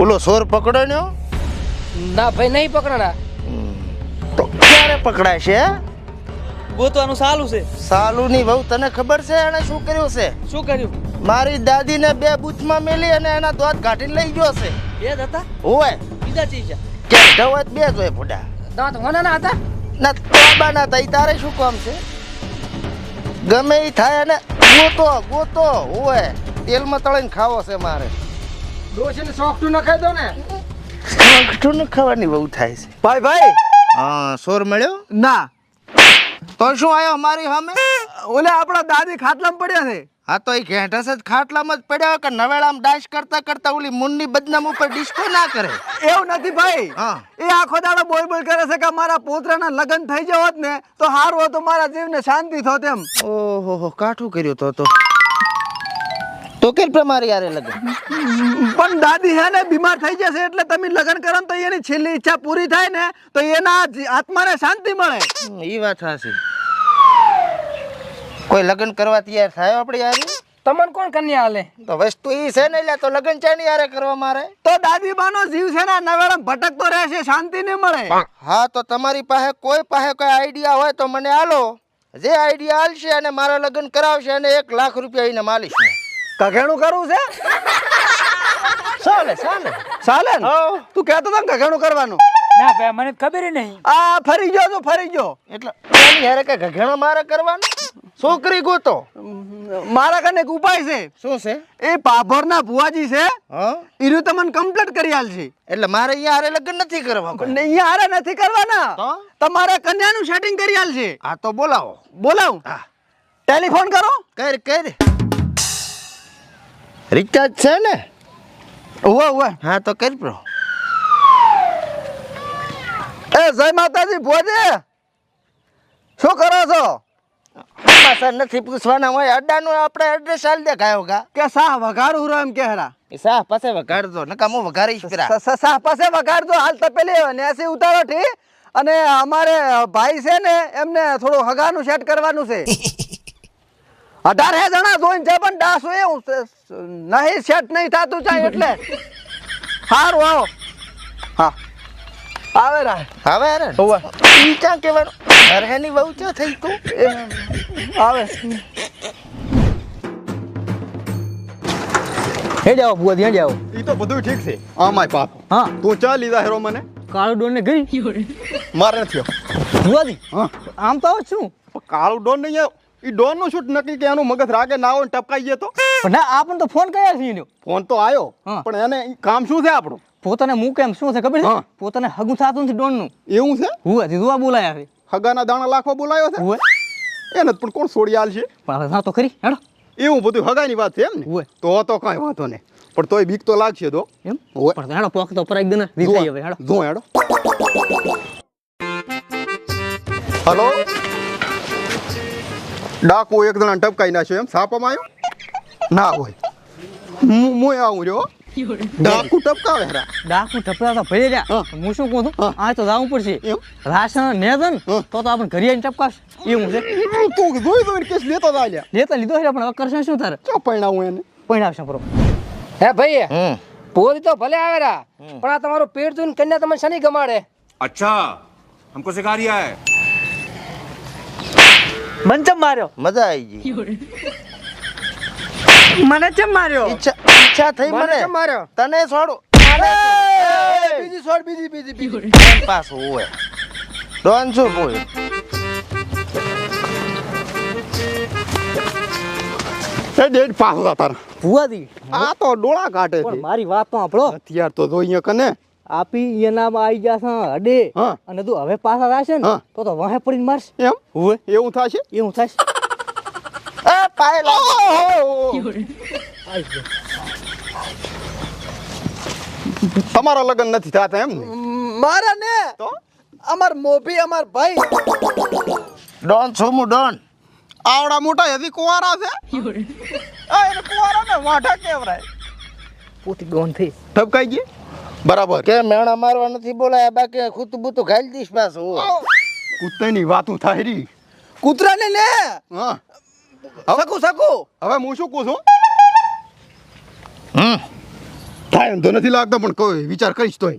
ઓલો સોર પકડો ને ના ભાઈ નહીં પકડના. તો ક્યારે પકડાય છે? ગોતવાનું સાલું છે. સાલુની વહુ તને ખબર છે એને શું કર્યું છે? શું કર્યું? મારી દાદીને 2 બૂથમાં મેલી અને એના દોત કાઢીને લઈ ગયો છે. બે જ હતા? ઓય બીજા ચીજ છે. કે ઢવત 2 જોય ફોડા દાંત હોનાના હતા? ના તોબાના તઈ તારે શું કામ છે? ગમે ઈ થાય અને ગોતો ઓય તેલમાં તળીને ખાવો છે મારે. ડોશીને સોફ્ટું નખાઈ દો ને. સોફ્ટું ન ખાવાની બહુ થાય છે. ભાઈ હા સોર મળ્યો ના તો શું આયો અમારી સામે? ઓલે આપણા દાદી ખાટલામાં પડ્યા છે. હા તો એ ઘેંટસ જ ખાટલામાં જ પડ્યા કે નવેળામાં ડાશ કરતા કરતા ઓલી મુન્ની બદનામ ઉપર ડિસ્કો ના કરે. એવું નથી ભાઈ. હા એ આખો દાડો બોલ કરે છે કે મારા પોતરાના લગ્ન થઈ જવા હોત ને તો સારું હતું, મારા જીવને શાંતિ થોત એમ. ઓહો કાઠું કર્યું તો કે મારી યારે લગન. પણ દાદી હે ને બીમાર થઈ જશે એટલે તમે લગ્ન કરો ને તો એની છેલ્લી ઈચ્છા પૂરી થાય ને તો એના આત્માને શાંતિ મળે. એ વાત સાચી. કોઈ લગ્ન કરવા તૈયાર થાય આપણે યાર? તમને કોણ કન્યા હાલે? તો વસ્તુ ઈ છે ને એટલે તો લગ્ન ચાની યારે કરવા મારે? તો દાદી બાનો જીવ છે ને નવેડમ ભટકતો રહેશે, શાંતિ નહીં મળે. હા તો તમારી પાસે કોઈ આઈડિયા હોય તો મને આલો. જે આઈડિયા આલશે અને મારા લગ્ન કરાવશે અને 1 લાખ રૂપિયા એને માલીશ. કઘેણું કરવું છે? ચાલે ચાલે ને? તું કહેતો તો કઘેણું કરવાનું. ના ભાઈ મને ખબર નહીં. આ ફરી ગયો એટલે એની હારે કઈ ઘઘેણો મારે કરવાનો? છોકરી ગોતો. મારા કને એક ઉપાય છે. શું છે? એ પાભરના ભુવાજી છે, હા ઈરું તમને કમ્પ્લીટ કરી આલશે. એટલે મારે અહીંયા હારે લગ્ન નથી કરવા. અહીંયા હારે નથી કરવાના, તો તમારે કન્યાનું સેટિંગ કરી આલશે. હા તો બોલાવો. બોલાવ. હા ટેલિફોન કરો. કર રિચાર્જ છે ને? ઓવે હા તો કર પ્રો. એ જય માતાજી ભુવાજી, શું કરો છો? સર નથી પૂછવાના હોય. અડ્ડાનું આપણે એડ્રેસ આલ દે કાયો કા કે સાહ વઘારું રહો એમ કે હેરા. એ સાહ પાસે વગાડજો નકા હું વઘારીશ પેલા. સાહ પાસે વઘારજો. હાલ તપેલી નેસી ઉતારો ઠી. અને અમારે ભાઈ છે ને એમને થોડું હગાનું સેટ કરવાનું છે. 18 જણા જોઈને છે પણ ડાસ હોય એવું નહીં સેટ નહીં થતું ચાય એટલે. સારું આવો. હા આવે રા હવે અરે હોવે ઈ ક્યાં કહેવાનું? અરેની બહુ ક્યાં થઈ તું? આવે. હે જાઓ ભુવાજી, હે જાઓ. ઈ તો બધું ઠીક છે. આમાય પાપ. હા તું ચા લીધા હેરો મને? કાળું ડોન ને ગઈ મારે નથી. ભુવાજી. હા આમ તો આવું શું કાળું ડોન નહીં આવ્યો. ઈ ડોન નું શૂટ નક્કી કે એનું મગજ રાગે ના હોય ને ટપકાઈ ગયો તો પણ ના આપણને તો ફોન કર્યા છે એનો. ફોન તો આવ્યો હા. પણ એને ઈ કામ શું છે આપણું? પોતાને મૂકે એમ શું છે ખબર છે? હા. પોતાને હગું થતું નથી ડોન નું. એવું છે? ભુવાજી જોવા બોલાયા છે. હગાના દાણા લાખો બોલાયો છે હુએ એને જ પણ કોણ છોડી આલ છે? પણ હવે ના તો ખરી હેડો. એવું બધું હગાની વાત છે એમ ને? હુએ તો કાંઈ વાંધો નહીં, પણ તોય બીક તો લાગશે તો. એમ હુએ પણ હેડો પોક તો પરાઈ દે ને રીસાઈ હવે હેડો. જો હેડો. હલો, ડાકુ એક જણા ટપકાઈ નાખ્યો એમ સાપામાં આવ્યો? ના હોય, હું આવું રહ્યો. ડાકુ ટપકાવે હેરા. ડાકુ ટપરા તો ભરી રહ્યા. હા. હું શું કહું છું હા. આ તો જાવું પડશે. એમ? રાશન ને દન હા. તો આપણે ઘરે આવીને ટપકાશ એવું છે. તું જોઈ કેસ લેતો જ આલ્યા. લેતા લીધો છે પણ કરશે શું તારે? ચો પરણાવું એને. પણ આવશે બરોબર. હે ભાઈ હમ પોરી તો ભલે આવેરા પણ આ તમારું પેટ જોઈને કન્યા તમને શની ગમાડે? अच्छा हमको सिखा रिया है. મન ચમ માર્યો? મજા આવી ગઈ. મને ચમ માર્યો? ઈચ્છા થઈ મને. કેમ માર્યો? તને છોડું. બીજી છોડ બીજી. પાસ હોય ડોન શું બોલ? એ ડેડ પાછો જા તારા. ભુવાજી આ તો ડોળા કાઢે પણ છે. મારી વાત તો સાંભળો. હથિયાર તો જોઈએ કને. આપી એનામાં આવી જશે અડે હા. અને તું હવે પાછા રહેશે ને હા. તો વાહે પડીને મારશે. એમ હુએ એવું થશે? એવું થાય. એ પાય લાગો. તમારા લગ્ન નથી થતા એમ ને? મારા ને તો અમાર મોભી અમાર ભાઈ ડોન છું હું ડોન. આવડા મોટા હજી કુંવારા છે. આ એને કુંવારા ને વાંઢા કેવરાય. પોતી ગોન થઈ. ઠપકાઈ ગઈ બરાબર. કે મેણા મારવા નથી બોલાયા બાકી ખુતું બુતું ખાઈ દઈશ પાછું. કૂતરાની વાતું થાય રી. કૂતરાને ને હા સકુ હવે હું શું કહું છું? હમ કાંઈ વાંધો નથી લાગતો પણ કોઈ વિચાર કરીશ તોય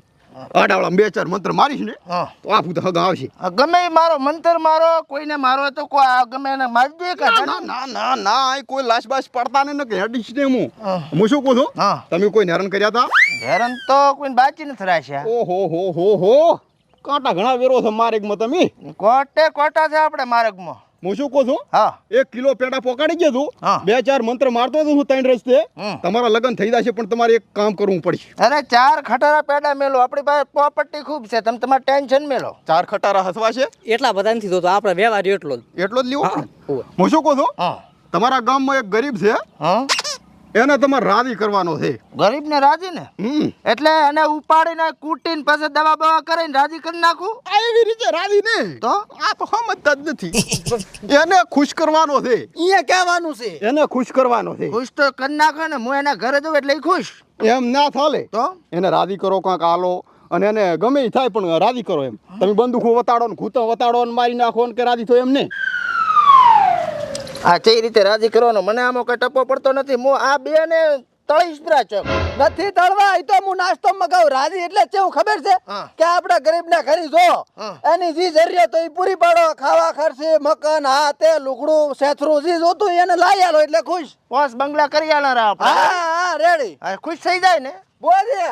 આડાવાળા 2-4 મંત્ર મારીશ ને હા તો આપું તો હગા આવશે. ગમે ઈ મારો મંતર મારો કોઈને મારો તો કોઈ ગમે એને મારી દે કે ના ના ના ના આ કોઈ લાશ બાશ પડતા ને કે હેડીશ ને હું હા. હું શું કહું છું હા તમે કોઈ હેરાન કર્યા હતા? હેરાન તો કોઈને બાચી નથી રાખ્યા. ઓહો હો હો હો કાંટા ઘણા વેરો છે માર્ગમાં તમે. કોટે કોટા છે આપણે માર્ગમાં. હું શું કહું છું હા 1 કિલો પેડા પોકાડી ગયો તું હા. 2-4 મંત્ર મારતો હતો હું 3 રસ્તે હમ. તમારા લગ્ન થઈ જશે પણ તમારે એક કામ કરવું પડશે. અરે 4 ખટારા પેડા મેલો આપણી પાસે પ્રોપર્ટી ખૂબ છે તમે તમારે ટેન્શન મેલો. 4 ખટારા હસવા છે એટલા બધા નથી તો આપણે વ્યવહાર એટલો જ. એટલો જ લેવો પડે. હોવે. હું શું કહું છું હા તમારા ગામમાં એક ગરીબ છે હા એને તમારે રાજી કરવાનો છે. ગરીબ ને રાજી ને એટલે એને ઉપાડીને કૂટીને પછી દવા બવા કરીને રાજી કરી નાખું. એવી રીતે રાજી ને તો આ તો સમજતા જ નથી. એને ખુશ કરવાનો છે. અહીંયા કહેવાનું છે એને ખુશ કરવાનો છે. ખુશ તો કરી નાખો ને હું એના ઘરે જઉં એટલે ઈ ખુશ. એમ ના થાલે તો એને રાજી કરો કાંક આલો અને એને ગમે ઈ થાય પણ રાજી કરો એમ. તમે બંદૂકો વતાડો ને ઘૂંટો વતાડો ને મારી નાખો ને કે રાજી થયો એમ ને. આ કઈ રીતે રાજી કરવાનો મને આમાં કઈ ટપો પડતો નથી. હું આ બે ને તળીશ પ્રા ચોક. નથી તળવા એ તો હું નાસ્તો મગાવું રાજી એટલે કેવું ખબર છે હા. કે આપડા ગરીબ ના ઘરે જો હા. એની જી જરૂરિયાત હોય એ પૂરી પાડો ખાવા ખર્ચે મકાન હા તે લુગડું સેથરું જી જોતું હોય એને લાવી આલો એટલે ખુશ. પોસ બંગલા કરી આલા રા હા આપણે. હા રેડી આ ખુશ થઈ જાય ને. બોલે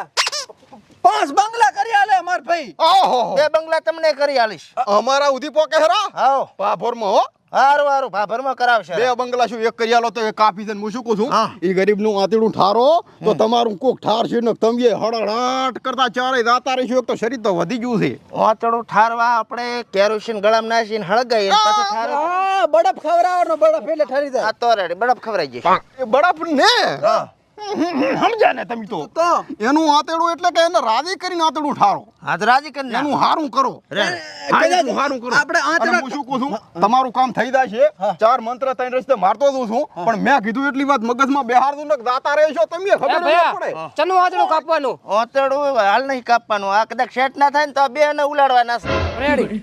5 બંગલા કરી આલે માર ભાઈ. ઓહો 2 બંગલા તમને કરી આલીશ. અમારા ઉધી પોકે હરા આવો પાભોરમાં હો હારું હારું ભાભરમાં કરાવશે. 2 બંગલા શું એક કરી આલો તો એ કાફી છે ને હું શું કહું છું હા. એ ગરીબનું આંતરડું ઠારો તો તમારું કોક ઠાર છે ને તમે હળહળાટ કરતા ચારે રાતા રહીશું. એક તો શરીર તો વધી ગયું છે. વાતડું ઠારવા આપણે કેરોસીન ગળામાં નાખીને હળગાઈએ ને પાછું ઠારવા. હા બરફ ખવડાવવાનો બરફ એટલે ઠરી જાય. આ તો રેડી બરફ ખવરાઈ જાય. એ બરફ ને હા સમજ્યા ને તમે તો એનું આંતરડું એટલે કે એને રાજી કરીને આંતરડું ઠારો હાથ રાજી કરી નાખ. એનું હારું કરો. હા, એનું હારું કરો. આપણે અને હું શું કહું છું તમારું કામ થઈ જાય છે 4 મંત્ર 3 રસ્તે મારતો જ છું પણ મેં કીધું એટલી વાત મગજમાં બેહાર દઉં ને દાતા રહેશો તમે ખબર ન પડે. ચનું વાતડું કાપવાનું ઓતડું હાલ નહીં કાપવાનું. આ કદાચ સેટ ના થાય ને તો બે ને ઉલાડવાના છે. રેડી.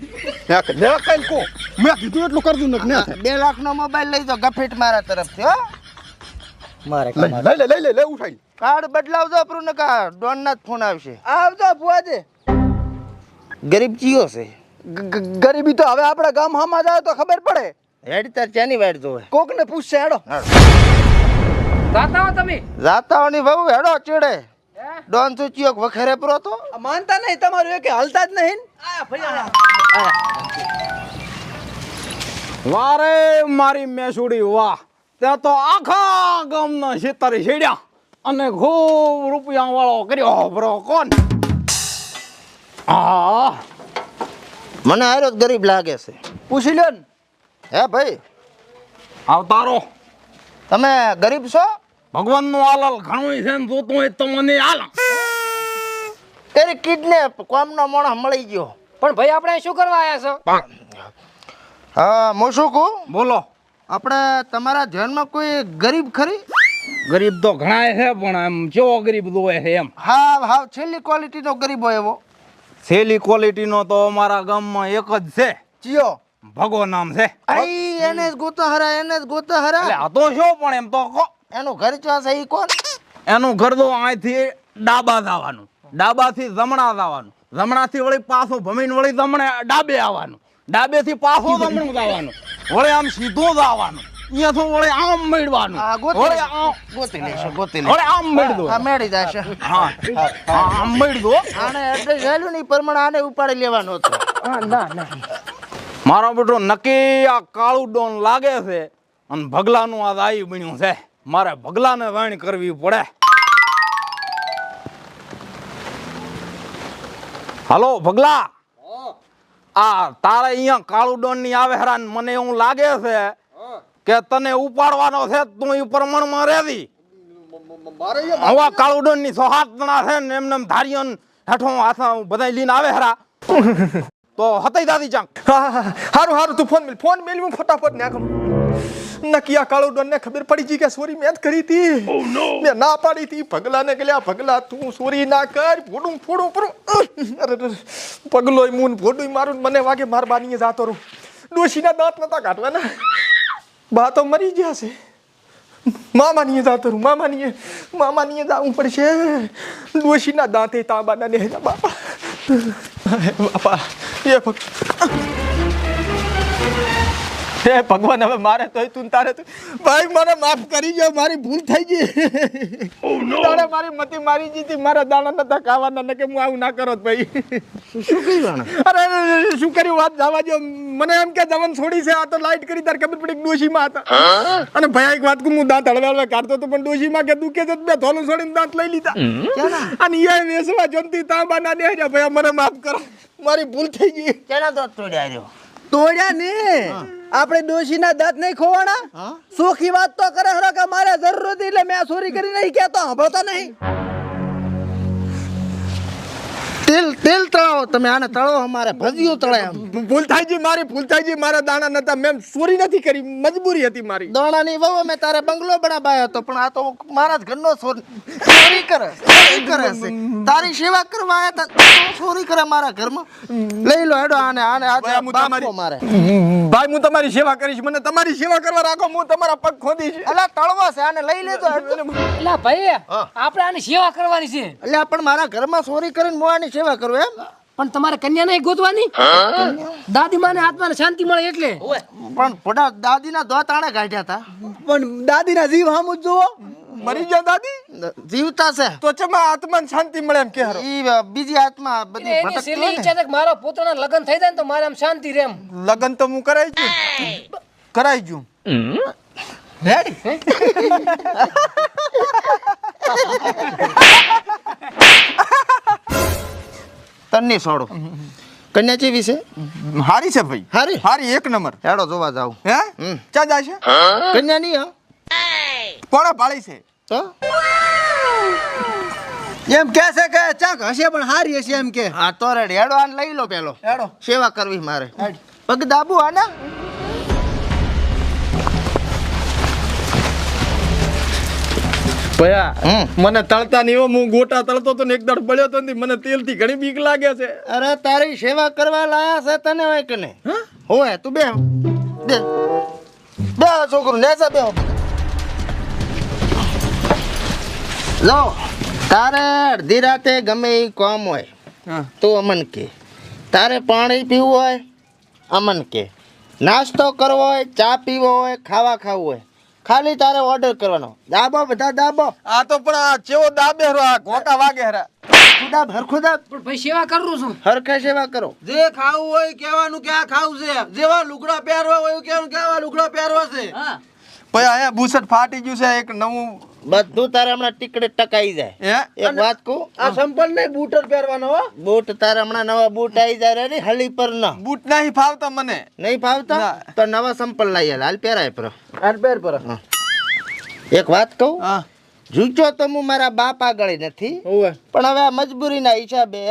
મેં કીધું એટલું કરી દઉં ને 2 લાખનો મોબાઈલ લઈ જાઓ ગફેટ મારા તરફથી હો. મારે લઈ ઉઠાઈ કાર્ડ બદલાવજો આપણું ને કા ડોન ના જ ફોન આવશે. આવજો બુઆજી. ગરીબ ચિયો છે. ગરીબી તો હવે આપણા ગામ હામાં જાય તો ખબર પડે. હેડ તાર ચાની વાડ જોવે. કોક ને પૂછશે હેડો. જાતા હો તમે. જાતાઓની બહુ હેડો ચીડે. ડોન તું ચિયો વખરે પરો તો આ માનતા નહીં તમારું એક હાલતા જ નહીં. આ ફરી વારે મારી મેસુડી વાહ ત્યાં તો આખા ગામના શેતરે છેડ્યા અને ખૂબ રૂપિયા વાળો કર્યો બરો કોણ. હા મને હારો જ ગરીબ લાગે છે. પૂછી લ્યો ને. હે ભાઈ આવતારો તમે ગરીબ છો? ભગવાનનું આલાલ ઘણું છે ને જોતું હોય તો મને આલ. તેરી કિડનેપ કોમનો મોણો મળી ગયો. પણ ભાઈ આપણે શું કરવા આવ્યા છો? હા હું શું કહું બોલો. આપણે તમારા ધ્યાનમાં કોઈ ગરીબ ખરી? ગરીબ તો ઘણા છે પણ એમ કેવો ગરીબ જોવે છે એમ. હા છેલ્લી ક્વોલિટીનો ગરીબ હોય એવો. છેલ્લી ક્વોલિટીનો તો અમારા ગામમાં એક જ છે. ચિયો ભગો નામ છે. આઈ એને જ ગોતો હરા એટલે આ તો શું પણ એમ તો કહો. એનું ઘર ચા છે ઈ કોણ? એનું ઘર તો અહીંથી ડાબા જવાનું, ડાબાથી જમણા જવાનું, જમણાથી વળી પાછું ભમીને વળી જમણે ડાબે આવવાનું, ડાબેથી પાછું જમણું જવાનું, વળી આમ સીધું જવાનું, અહીંયાથી વળી આમ મેળવાનું, વળી આમ ગોતી લેશે ગોતી વળી આમ મેળદો. હા મેળી જશે. હા આમ મેળદો. આને એડ્રેસ આલ્યું ને ઈ પ્રમાણે આને ઉપાડી લેવાનો હતો. ના મારો બેટો નક્કી આ કાળું ડોન લાગે છે અને ભગલાનું આ દાઈ બન્યું છે. મારે ભગલાને વાણ કરવી પડે. હાલો ભગલા, આ તારે અહીંયા કાળું ડોન ની આવે હેરાન મને એવું લાગે છે કે તને ઉપાડવાનો છે તું એ પ્રમાણમાં રેવી. હવે કાળું ડોન ની 6-7 જણા છે ને એમને ધારીઓ હેઠો હાથ બધા લઈને આવે હેરા તો હતાઈ દાદી ચાંક. હારું તું ફોન મેલ હું ફટાફટ નાખું. નકિયા કાળો ડોન ને ખબર પડી ગઈ કે સોરી મેં જ કરી હતી. મેં ના પાડી હતી ભગલાને ગલ્યા ભગલા તું સોરી ના કર ફોડું અરે પગલોય મૂન ફોડું મારું મને વાગે માર બાનીએ જાતો રહું. ડોશીના દાંત નતા કાઢવાના બા તો મરી ગયા છે. મામાનીએ જાતો રહું, મામાનીએ જવું પડશે. ડોશીના દાંતે તાંબાના ને બાપા. બાપા એ હે ભગવાન, હવે મારે તોય તું તારે તું ભાઈ મને માફ કરી દો, મારી ભૂલ થઈ ગઈ. તારે મારી મતી મારી જીતી, મારા દાણા નતા ખાવાના, ને કે હું આવું ના કરો ભાઈ. શું કર્યું? અરે શું કર્યું વાત જવા દો. મને એમ કે જવન છોડી છે, આ તો લાઈટ કરી તાર ખબર પડી ડોશીમાં હતા. અને ભાઈ એક વાત હું દાંત હળવે કાઢતો હતો, પણ ડોશીમાં કે દુખે છે, બે થોલું છોડીને દાંત લઈ લીધા. અને એ વેસવા જમતી તાંબાના દે છે. ભાઈ મને માફ કરો, મારી ભૂલ થઈ ગઈ. કેના દોત તોડ્યા રહ્યો? તોડ્યા ને આપણે ડોશીના દાંત નહીં ખોવાના. સુખી વાત તો કરે હરો કે મારે જરૂર હતી એટલે મેં ચોરી કરી નહીં કહેતો, સાંભળતો નહીં. તેલ તળાવો તમે, આને તળો, અમારે ભજીયું તળાય. ભૂલ થઈ ગઈ, મારી ભૂલ થઈ ગઈ. મારા દાણા નતા, મેં ચોરી નથી કરી, મજબૂરી હતી મારી. દોણાની વહુ અમે તારે બંગલો બનાવાયો હતો, પણ આ તો મારા જ ઘરનો ચોરી કરે છે. તારી સેવા કરવા આવ્યા તા, ચોરી કરે મારા ઘરમાં. લઈ લો હેડો આને, આજે બાપો મારે. ભાઈ હું તમારી સેવા કરીશ, મને તમારી સેવા કરવા રાખો, હું તમારા પગ ખોદીશ. અલા તળવો છે, આને લઈ લેજો. એટલે ભાઈ આપણે આની સેવા કરવાની છે. એટલે પણ મારા ઘરમાં ચોરી કરીને હું આની સેવા કરું એમ? પણ તમારે કન્યા નહીં ગોતવાની, દાદી માને આત્માને શાંતિ મળે એટલે. પણ પોડા દાદીના દોત આણે કાઢ્યા હતા. પણ દાદીના જીવ હામું જ જુઓ. મરી ગયા દાદી જીવતા છે તો ચમા આત્માને શાંતિ મળે એમ કે હારો. ઈ બીજી આત્મા બધી એની ભટકતી છેલ્લી હોય ને. ઈચ્છા છે કે મારો પુત્રના લગ્ન થઈ જાય ને તો મારે આમ શાંતિ રહે એમ. લગન તો હું કરાઈ ગયું. તન્ની છોડો. કન્યા જેવી છે? હારી છે ભાઈ, હારી? હારી એક નંબર. હેડો જોવા જાવ. હે ચા જાય છે? કન્યા નહીં હા? કોણે પાળી છે? તો એમ કે છે કે ચાક હશે પણ હારી હશે એમ કે. હા તો રેડી, હેડો આને લઈ લો પેલો. હેડો. સેવા કરવી મારે. પગ દાબુ આના. ભયા મને તળતા નહીં હો, હું ગોટા તળતો તો ને એક દાડ બળ્યો તો ને મને તેલ થી ઘણી બીક લાગે છે. અરે તારી સેવા કરવા લાયા છે તને હોય કે નહીં? હોય તું બે બે બે છોકરું નેસા બે. લો તારે અડધી રાતે ગમે એ કામ હોય તો અમન કે, તારે પાણી પીવું હોય અમન કે, નાસ્તો કરવો હોય, ચા પીવો હોય, ખાવા ખાવું હોય, ખાલી તારે ઓર્ડર કરવાનો. દાબો બધા દાબો. આ તો પણ આ ચેવો દાબે હરો, આ ઘોટા વાગે હરા. ખુદાબ હરખુદાબ પણ ભાઈ સેવા કરું છું. હરખે સેવા કરો. જે ખાવું હોય કહેવાનું કે આ ખાવું છે, જેવા લુગડા પહેરવા હોય કહેવાનું કે આવા લુગડા પહેરવા છે. ભયા અહીંયા બુસટ ફાટી ગયું છે, એક નવું બધું તારે હમણાં ટીકડે ટકાઈ જાય. એક વાત કહું, આ સંપલ નહીં બૂટર પહેરવાનો હો. બૂટ તારે હમણાં નવા બૂટ આવી જાય રે હળી પર ના બૂટ નહીં ફાવતા મને. નહીં ફાવતા તો નવા સંપલ લઈ હાલ પહેરાય પર. આ પહેર પર. એક વાત કહું, હા જૂચો તો હું મારા બાપ આગળ નથી, ઓવે. પણ હવે આ મજબૂરીના હિસાબે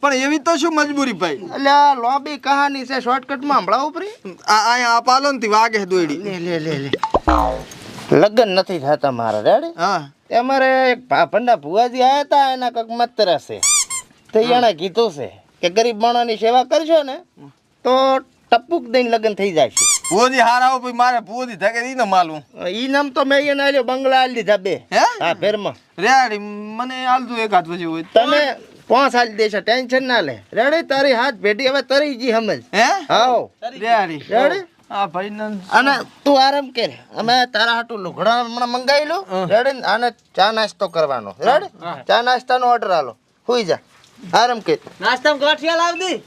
પણ એવી તો શું મજબૂરી ભાઈ? એટલે આ લોબી કહાની છે, શોર્ટકટમાં હમણાં ઉપરી આ અહીંયા આ પાલો ને વાગે દોડી. લે લે લે લે લગ્ન નથી થતા મારા રેડી. હા તે અમારે એક ભાભંડા ભુવાજી આવ્યા હતા, એના કંઈક મત્ર છે. તો એણે કીધું છે કે ગરીબ માણસની સેવા કરશો ને તો ટપુક દઈને લગ્ન થઈ જાય છે. ભુવોજી હાર આવો ભાઈ, મારે ભુવોજી થકે ઈ ન માલું. ઈ નામ તો મેં એને આલ્યો, બંગલા આલી દીધા બે. હે હા ફેરમાં રેડી મને આલતું એક હાથ પછી હોય. તને 5 આલી દેશે, ટેન્શન ના લે. રેડી તારી હાથ ભેટી હવે તરી જી સમજ. હે હાઉ રેડી રેડી. હા ભાઈ નંદ અને તું આરામ કર, અમે તારા હાટું લુગડા હમણાં મંગાવી લો. રેડી. આને ચા નાસ્તો કરવાનો. રેડી. ચા નાસ્તાનો ઓર્ડર આલો. હુઈ જા, આરામ કર. નાસ્તામાં ગાંઠિયા લાવ દી.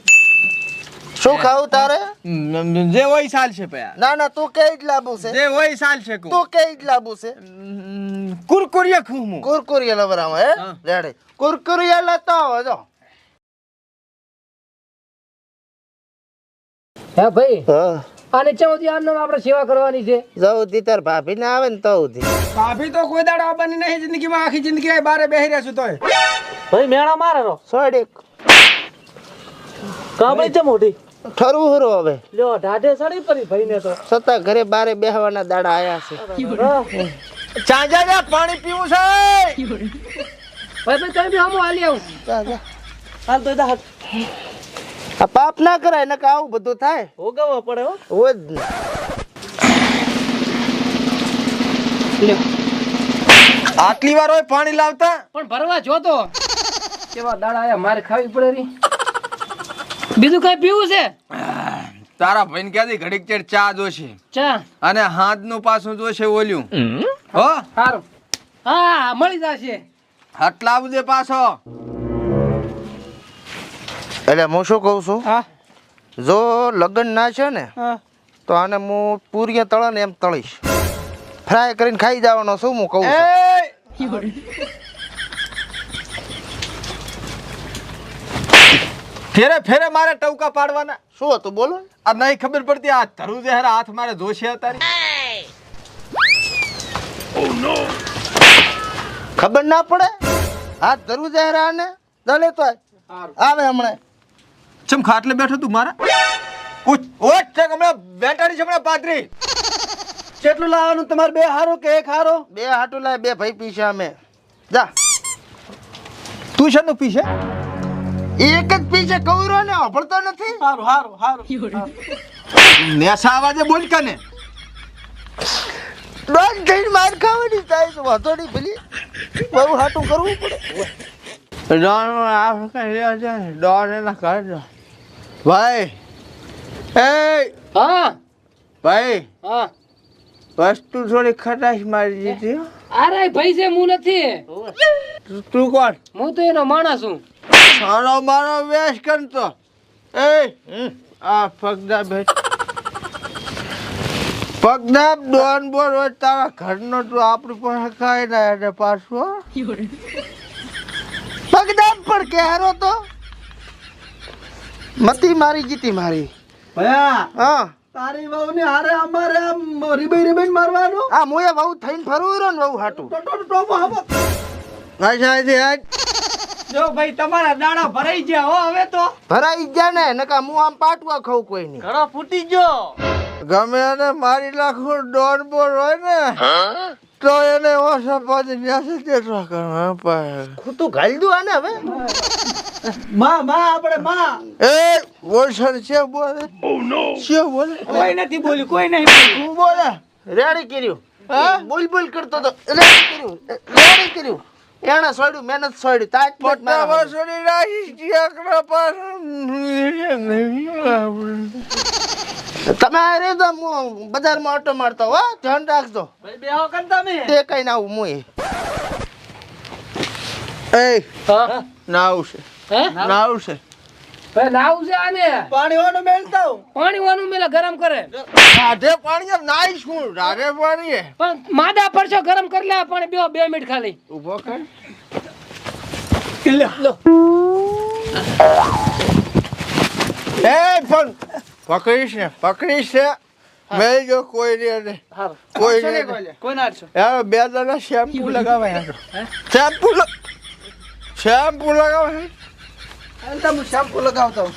શું ખાવું તારે? જે હોય સાલ છે પયા. ના ના તું કે જ લાબુ છે, જે હોય સાલ છે કો. તું કે જ લાબુ છે. કુરકુરિયા ખું હું. કુરકુરિયા લવરામાં હે રેડી. કુરકુરિયા લેતા આવો જો. હે ભાઈ હા આને ચૌથી આનો આપણે સેવા કરવાની છે. જઉં તાર ભાભી ને આવે ને તો ભાભી તો કોઈ દાડો આવવાની નહીં જિંદગીમાં, આખી જિંદગી બારે બેહી રહેશું તોય. ભાઈ મેળા મારે રો. સોડેક કાબળી છે મોટી. ઠરવું હરો હવે લ્યો ઢાઢે સડી પડી ભાઈ ને તો. છતાં ઘરે બારે બેહવાના દાડા આયા છે. ચાંજા પાણી પીવું છે. ભાઈ ભાઈ તમે બી આમો હાલી આવું. જા, જા. હાલ તો દા આ પાપ ના કરાય ને આવું બધું થાય. ભોગવવા પડે હો. હોય જ ને. લ્યો. આટલી વાર હોય પાણી લાવતા પણ ભરવા જોતો કેવા દાડા આયા મારે ખાવી પડે રી. બીજું કઈ પીવું છે? તારા ભાઈને ક્યાંથી ઘડીક ચેડ ચા જોશે ચા. અને હાથનું પાછું જોશે ઓલ્યું હો સારું. હા મળી જશે. આટલા બધે પાછો એટલે હું શું કહું છું, હા જો લગ્ન ના છે ને હા. તો આને હું પૂરીએ તળે ને એમ તળીશ, ફ્રાય કરીને ખાઈ જવાનો શું હું કહું છું. ફેરે ફેરે મારે ટવકા પાડવાના શું હતું બોલો ને? આ નહીં ખબર પડતી આ ધરું જહેરા હાથ મારે જોશે તારી ખબર ના પડે હાથ ધરવું જાય ને દલે તો આવે હમણાં. ચમ ખાટલે બેઠો તું મારા ઓટ છે હમણાં બેટાડી છે હમણાં પાતરી કેટલું લાવવાનું તમારે? બે હારો કે એક હારો? બે હાટુ લાય, બે ભાઈ પીશે અમે. જા તું શેનું પીશે એક જ પીશે કવરો ને અભળતો નથી. હારું હારું હારું. નેસા અવાજે બોલ કને ડોન થઈને માર ખાવાની થાય તો વાંધો નહીં પેલી બહુ હાટું કરવું પડે. ડોન આ કઈ રહ્યા છે ને ડોન એના ઘર જો ભાઈ એ હા ભાઈ હા. વસ્તુ થોડી ખટાશ મારી દીધી હો. અરે ભાઈ છે હું નથી. તું કોણ? હું તો એનો માણસ છું. સારો મારો વેશ કરતો એ આ પગદા બેઠ પગદા ડોન બોલ હોય તારા ઘરનો તું આપણી પાસે ખાઈ ના એટલે પાછું પગદામ પણ કે હારો તો મતી મારી જીતી મારી. ભયા હા તારી વહુ ને હારે અમારે આમ રીબાઈ રીબાઈ મારવાનું. આ મોએ બહુ થઈને ફરવું રહ્યો ને બહુ હાટું. ટોપો હાપો. જો ભાઈ તમારા દાડા ભરાઈ ગયા હો હવે તો. ભરાઈ ગયા ને નકા હું આમ પાટવા ખાઉં કોઈ નહીં. ઘણો ફૂટી ગયો. ગમે એને મારી નાખું ડોન બોલ હોય ને તો એને ઓછા પાછી ન્યાસે દેખવા કરવા પાય તું ઘાલી દઉં આને હવે. માં આપણે માં. એ બોલ છે બોલે છે બોલે કોઈ નથી બોલ્યું, કોઈ નહીં બોલ્યું. તું બોલે રેડી કર્યું. હા બોલ બોલ કરતો તો રેડી કર્યું, રેડી કર્યું. એણે છોડ્યું, મહેનત છોડી, તાજ પોટ પટ્ટા મારવા. વસૂલી રાખી ટીકડા પાસે તમે આ રે તો હું બજારમાં ઓટો મારતો હો, ધ્યાન રાખજો. ભાઈ બેહો કન તમે. તે કઈ ના આવું મુએ. એ હા નાવ છે હે નાવ છે ભાઈ લાવું છે આને. પાણી વાનો મેલતા હું. પાણી વાનું મેલા ગરમ કરે. રાધે પાણી નાઈ છું રાધે પાણી પણ માદા પડશો ગરમ કરી લે પાણી. બે 2 મિનિટ ખાલી. ઉભો કર લો એ પણ પકડીશ ને મેલ જો કોઈ નહીં કોઈ નહીં કોઈ ના આડશો. યાર બે દાડા શેમ્પુ લગાવે શેમ્પુ લગાવે તમે શેમ્પુ લગાવતા હું.